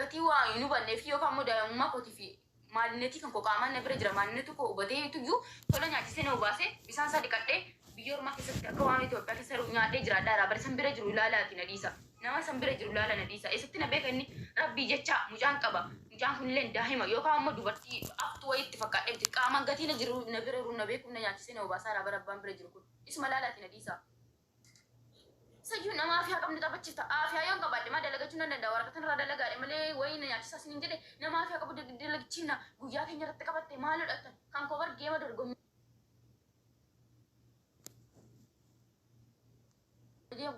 gatii waa inni banneef yookaan immoo daa'imummaa kootii fi maalinneetii kan qaamaan na bira jira maalinneetu koo hubatee iyyuu tola nyaachisee na hubaasee bisaan isaa dhiqadhee biyya ormaa keessatti akka waan Itoophiyaa keessa nyaadhee jira adda bari san bira jiru ilaalaati na dhiisa nama san bira jiru ilaala na dhiisa eessatti na beeka inni rabbii jecha mucaan qaba mucaan kunillee daa'ima yookaan immoo dubartii aftu wayii itti fakkaadhee qaamaan gatii na jiru na bira jiru na beeku na nyaachisee na hubaasaa bara abbaan bira jiru kun isuma ilaalaati na dhiisa. Sayyuu nama afyaa qabni taphachiifta afyaa yoon qabaadhe maa dalagachuu nan danda'a waraqatan irraa dalagaadhe malee wayii na nyaachisaa siniin jedhe nama afyaa qabu dalagchiina guyyaa keenya irratti qabatte maal hodhatan kan koo bargeema dorgommii.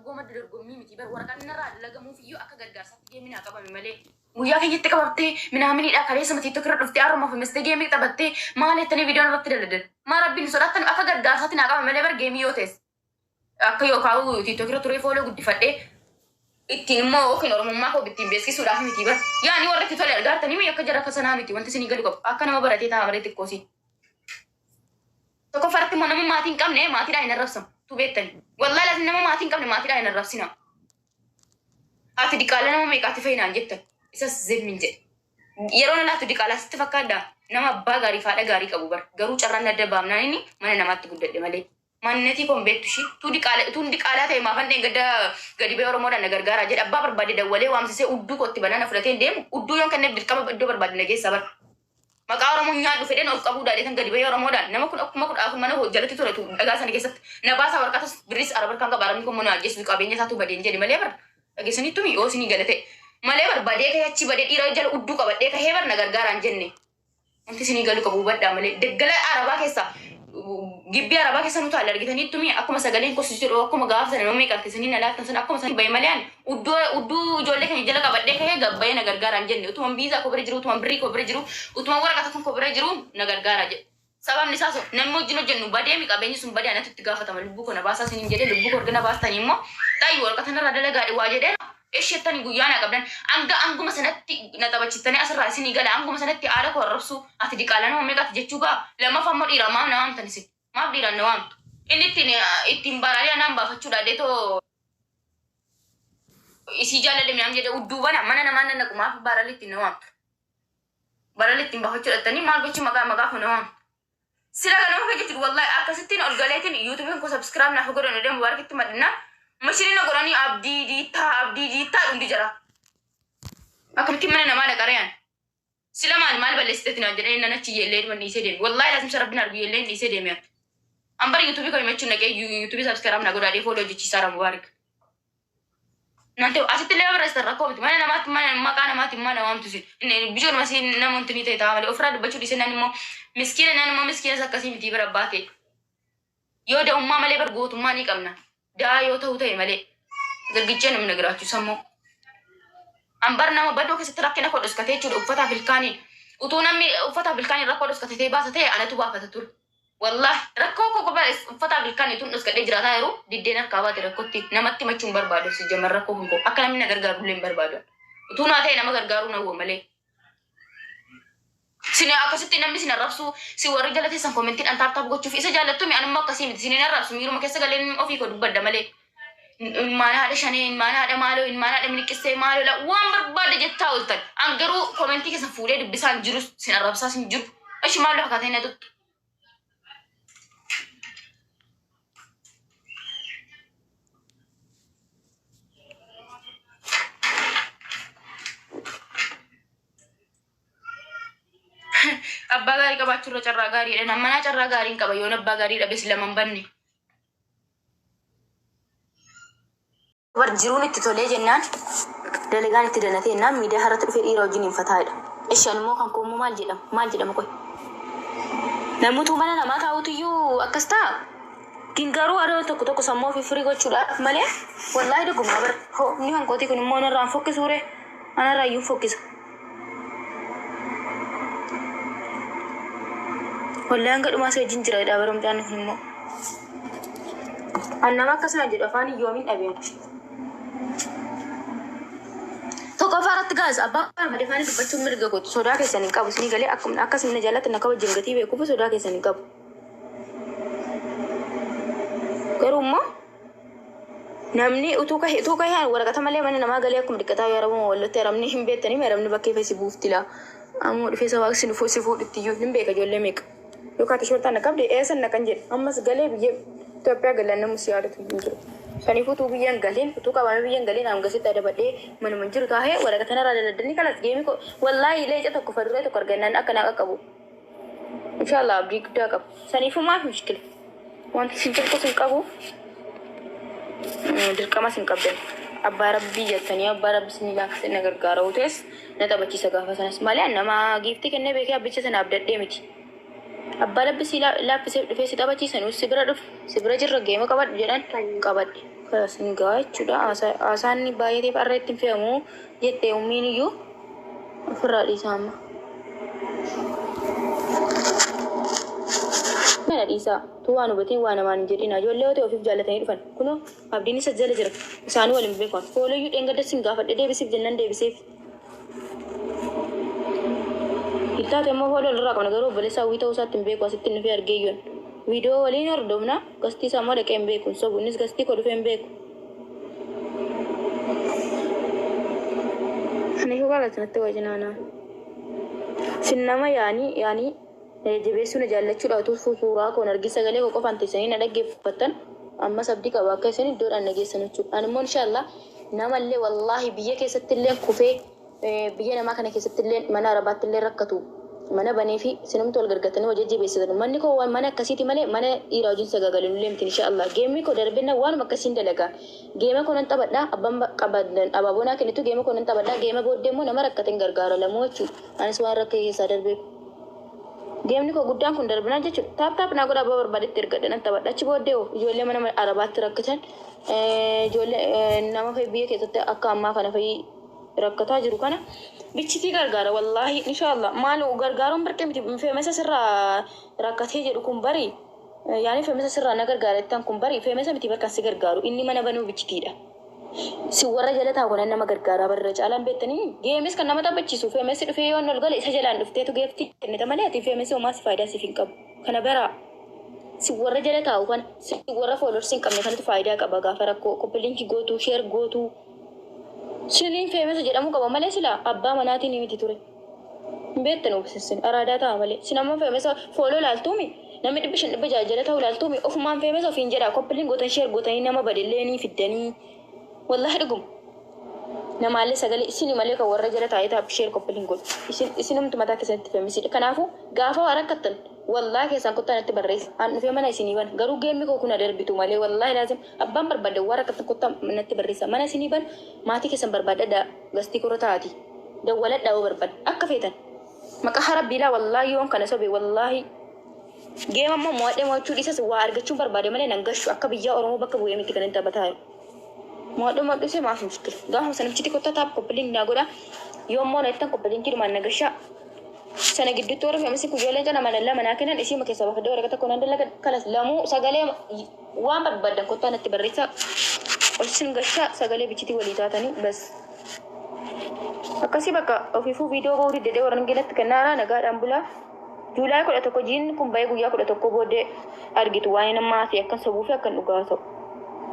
Gooma dorgommii miti bar waraqaan irraa dalagamuuf iyyuu akka gargaarsaatti geeminaa qabame malee guyyaa keenyatti qabattee minaaminiidha kaleessa mati tokko irra dhuftee haruma famistee geemii taphattee maal jettanii viidiyoon irratti daladan maa rabbiin sodaattan akka gargaarsaatti naa qabame malee bar geemii yoo ta'es. Akka yookaan tiktokirra turee fooloo guddifadhee ittiin immoo yookiin oromummaa koo ittiin beeksisuudhaaf miti bar yaani warra itti tole argaatanii akka jara akka sanaa miti wanti isinii galu qabu akka nama baratee ta'a baree xiqqoosi. Tokko farratti immoo nama maatii hin qabne maatiidhaan hin arrabsamu tu beektani wallaahi laatiin nama maatii hin qabne maatiidhaan hin arrabsina. Haati diqaala nama meeqaatti fayyinaan jettan isas zemmin jedhe yeroo na laattu diqaalaa sitti fakkaaddaa nama abbaa gaarii faadha gaarii qabu bar garuu carraan adda baafnaan inni mana namaatti guddadhe malee. Manneetii kun beektu shi tuun diqaalaa ta'e maafan gadi ba'ee oromoodhaan na gargaaraa jedha abbaa barbaade dawwalee waamsisee udduu kootti banana fudhatee deemu udduu yoon kenneef dirqama iddoo barbaade na geessa bar maqaa oromoo nyaadhu fedheen of qabuu daadhee kan gadi ba'ee oromoodhaan nama kun akkuma kudhaafuu mana jalatti ture dhagaa sana keessatti na baasaa warqaatas birris arabarkaan qabaaramni kun mana ajjeessu qabeenya isaatu badeen jedhe malee bar dhageessaniittu mi'oo sinii galate malee barbaadee ka'ee achi badee dhiira jala udduu qabadhee ka'ee bar na gargaaraan jenne wanti sinii galu qabu baddaa malee daggala arabaa keessaa gibbii arabaa keessa nuti haala argitaniittu mi'a akkuma sagaleen kosii jedhu akkuma gaafa sana nama meeqartisanii na laattan sana akkuma sana bahe malee udduu ijoollee keenya jala qabadhee ka'ee gabbayee na gargaaraan jenne utuman biizaa koo bira jiru utuman birrii koo bira jiru utuman waraqata kun koo bira jiru na gargaara jedhe sababni isaas namni wajjin hojjennu badeemi qabeenyi sun badee anatti itti gaafatama lubbuu koo na baasaa siniin jedhee lubbuu koo argina baastanii immoo xayyuu waraqata narraa dalagaadhe waa jedhee isheettani guyyaa na qabdan anguma sanatti na taphachiistanii asirraa isinii gala anguma sanatti haala koo arrabsu ati diqaalaa nama meeqaati jechuu gaa lammaffaa immoo dhiiraa maaf na waamtan isin maaf dhiiraan na waamtu inni ittiin baraalee anaan baafachuudha deetoo isii jaalladhe minaan jedhe udduubana mana namaa nannaqu maaf baraalee ittiin na waamtu baraalee ittiin baafachuu dhattanii maal gochi maqaa kun na waamtu sira ganama ka jechuudha wallaahi akkasittiin ol galeetiin yuutuubiin koo sabskiraab naaf godhan edee mubaarakitti madhinnaa Mashirina godhanii abdii diitaa dhundi jira. Akkamitti mana namaa dhaqarayaan. Sila maal balleessiteetiin aan jedhanii nan achi yeellee dhuman dhiisee deeme. Wallaahi laasimsa rabbiin argu yeelleen dhiisee deeme. An bara yuutuubii koo himachuun dhaqee yuutuubii sabskiraab na godhaadhee fooloo hojjechiisaa ramu baarik. Nante asitti illee barreessitan rakkoo miti mana namaatti maqaa namaatti mana waamtu sin. Bijoon masii namoonni ni ta'e ta'a malee ofirraa dubbachuu dhiisee naan immoo miskiinas akkasii miti bira baate. Yoo da'ummaa malee bargootummaa ni qabna. Daa yoo ta'u ta'e malee dargichee namni nagaraachuu sammuu. Ambar nama baddoo keessatti rakkina koo dhuskatee jechuudha uffata filkaanii. Utuu namni uffata filkaanii rakkoo dhuskatee baasa ta'e anatu baafata ture. Wallaahi rakkoo koo kophaa uffata filkaanii tun dhuskadhee jiraataa yeroo diddeen harkaa baate rakkootti namatti machuun barbaadu si jamar rakkoo kun koo akka namni na gargaaru illee hin barbaadu. Utuu naa ta'e nama gargaaruu na huwa malee. Sini akkasitti namni sin arrabsu si warri jala teessan koomentiidhaan taaptaap gochuuf isa jaallattu mi anummaa akkasii miti sinin arrabsu miiruma keessa galeen ofii koo dubbadda malee ilmaan haadha shanee ilmaan haadha maaloo ilmaan haadha miliqistee maaloo la waan barbaadde jettaa ooltan an garuu koomentii keessa fuudhee dubbisaan jiru sin arrabsaa sin jiru ashi maaloo fakkaatee na tuttu. Abbaa gaarii qabaachuu irra carraa gaariidha. Namni carraa gaariin qaba yoon abbaa gaarii dhabes laman banne. Jiruun itti tolee jennaan dalagaan itti danatee jennaan miidiyaa harratti dhufee dhiira wajjin hin fataa'edha. Ishaan immoo kan koommoo maal jedhama qoy. Namoota mana namaa taa'utu iyyuu akkas ta'a. Garuu adoo tokko sammuu ofii firii gochuudhaaf malee wallaahi dhugumaa bara hoo inni hankootii kun immoo narraan fokkisuure anarraa iyyuu fokkisa. Wallaahi hanga dhumaa isa wajjin jira barumsaan kun immoo. Annama akkasuma jedhu afaan iyyoomiin dhabeen. Tokko afaarratti gaasa abbaan barbaade afaan dubbachuun mirga gootu sodaa keessan hin qabu isinii galee akkasuma na jaallatan akka wajjin gatii beekuuf sodaa keessan hin qabu. Garuu immoo namni utuu kahe waraqata malee mana namaa galee akkuma dhiqqataa yoo arabamu wallotti aramni hin beektanii meeramni bakkee feesi buuftila ammoo dhufee sabaa si fuudhitti iyyuu hin beeka ijoollee meeqa yookaan tishortaan qabde eessan naqan jedhe ammas galee biyya Itoophiyaa galan namus yaadatu hin jiru. Kaniifuu utuu biyyaan galeen utuu qabamee biyyaan galeen hanga sitti adabadhee manuma jiru taa'ee waraqata narraa daldalanii kanas geemii wallaahi leeca tokko faduree tokko argannaan akka naa qaqqabu. Inshaallah abdii guddaa qabu. Saniifuu maaf mishkila wanti sin tokko sin qabu dirqama sin qabdan. Abbaa rabbii jettanii abbaa rabbi sin laafisee na gargaara utees na taphachiisa gaafa sanas malee nama giiftii kennee beekee abbicha sana abdadhee miti. Abbaa rabbi si laaffisee dhufee si taphachiisan si bira dhufu si bira jirra geema qabadhu jedhan qabadhe. Kasin gaa jechuudha haasaan baay'ee farra ittiin fe'amu jettee ummiin iyyuu ofirraa dhiisaa amma. Mana dhiisaa tu waan hubatiin waan namaan hin jedhina ijoollee yoo ta'e ofiif jaallatanii dhufan kunoo abdiin isa jala jira isaanii waliin beekan fooliyyuu dheengadda sin gaafadhe deebisiif jennaan deebiseef. Ittaate immoo fooloo irraa qabna garuu obboleessaa hawwii ta'uu isaatti hin beeku asitti inni fi argeeyyoon. Viidiyoo waliin hordofna gastii isaa immoo dhaqee hin beeku sobu innis gastii koo dhufee hin beeku. Ani hubaalatu natti wajjinaanaa. Sin nama yaanii jabeessuun jaallachuudha utuu suuraa koon argii sagalee koo qofaan teessanii na dhaggeeffattan ammas abdii qaba akka isin iddoodhaan nageessan jechuudha. Ani immoo inshaallah namallee wallaahi biyya keessatti illee kufee biyya namaa kana keessatti illee mana arabaatti illee rakkatu. Mana banee fi sinumtu wal gargatanii hojii jabeessatan manni koo mana akkasiiti malee mana dhiiraa wajjin sagaagaluu illee miti inshaallah geemmi koo darbina waanuma akkasiin dalagaa geema koo nan taphadhaa abbaan qabadan abaabonaa kennitu geema koo nan taphadhaa geema booddee immoo nama rakkateen gargaara lamoo jechuudha anis waan rakkee keessaa darbee geemni koo guddaan kun darbinaa jechuudha taap naa godha abbaa barbaadetti ergadha nan taphadha achi booddee ijoollee mana arabaatti rakkatan ijoollee nama fa'i biyya keessatti akka ammaa kana fa'i rakkataa jiru kana bichitii gargaara wallaahi inshaallah maal gargaaruun barqee miti feemesa sirraa rakkatee jedhu kun bari yaani feemesa sirraa na gargaara ittaan kun bari feemesa miti barkaan si gargaaru inni mana banuu bichitiidha si warra jala taa'u kunan nama gargaaraa barra caalaan beektanii geemis kan nama taphachiisu feemessi dhufee yoo ol gale isa jalaan dhufteetu geefti kennita malee ati feemessi homaa si faayidaa siif hin qabu kana bara si warra jala taa'u kan si warra foolorsi hin qabne kanatu faayidaa qaba gaafa rakkoo koppiliinki gootuu sheer gootuu siniin feemesa jedhamu qaba malee sila abbaa manaatiin miti ture. Beektan obsessin araadaa ta'a malee sinammoo feemesa fooloo laaltuumi namni 500 jala ta'u laaltuumi ofumaan feemesa ofiin jedha koppiliin gootan sheer gootanii nama badillee ni fiddanii wallahi dhugum namaallee sagalee isinii malee kan warra jala taa'ee ta'a sheer koppiliin gootu isinumtu mataa keessatti feemisidha kanaafuu gaafa waa rakkattan wallahi keessaan kottaan itti barreessa aan dhufee mana isinii ban garuu geemmi koo kun adarbitu malee wallahi laazim abbaan barbaadde waa rakkattan kottaan natti barreessa mana isinii ban maatii keessan barbaadadha gastii kora taati dawwaladha oo barbaadda akka feetan maqaa harabbiilaa wallahi yoon kana sobe wallahi geema immoo mo'adhee mo'achuu dhiisas waa argachuun barbaade malee nan gashu akka biyyaa oromoo bakka bu'ee miti kan hin taphataa mo'adhee mo'adhusee maaf mushkila gaafa sanamchiti kottaa taap koppiliin naa godha yoo immoo na ittan koppiliin kidumaan na gashaa sana gidduutti warra feemasi kujoolee jala mana lama naa kennan isii makeessa bakka waraqata konan dalaga kalas lamuu sagalee waan barbaadan kottaa natti barreessa ol sin gashaa sagalee bichitii walii taatanii bas akkasii bakka ofiifuu viidiyoo ba'uu diddee warran geenatti kennaara nagaadhaan bulaa Juulaay 11 jiin kun bayee guyyaa 11 booddee argitu waan namaa fi akkan sobuu fi akkan dhugaa ta'u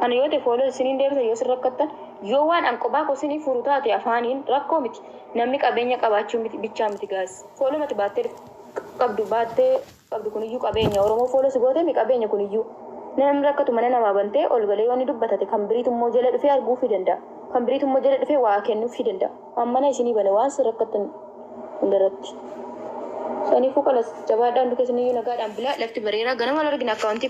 ani yoo ta'e fooloo isiniin deebisa yoo sin rakkattan yoo waan anqobaa ko isinii furu taate afaaniin rakkoo miti namni qabeenya qabaachuu miti bichaa miti gaas fooloo mati baattee qabdu kuniyyuu qabeenya oromoo fooloo si goote mi qabeenya kuniyyuu namni rakkatu mana namaa bantee ol galee waan dubbatate kan biriitummoo jala dhufee arguu fi danda'a kan biriitummoo jala dhufee waa kennuu fi danda'a ammana isinii bane waan sin rakkattan hundarratti saniifuu qalas jabaadhaan duka isiniyyuu nagaadhaan bilaa lafti bareeraa ganama wal argina akkaawuntii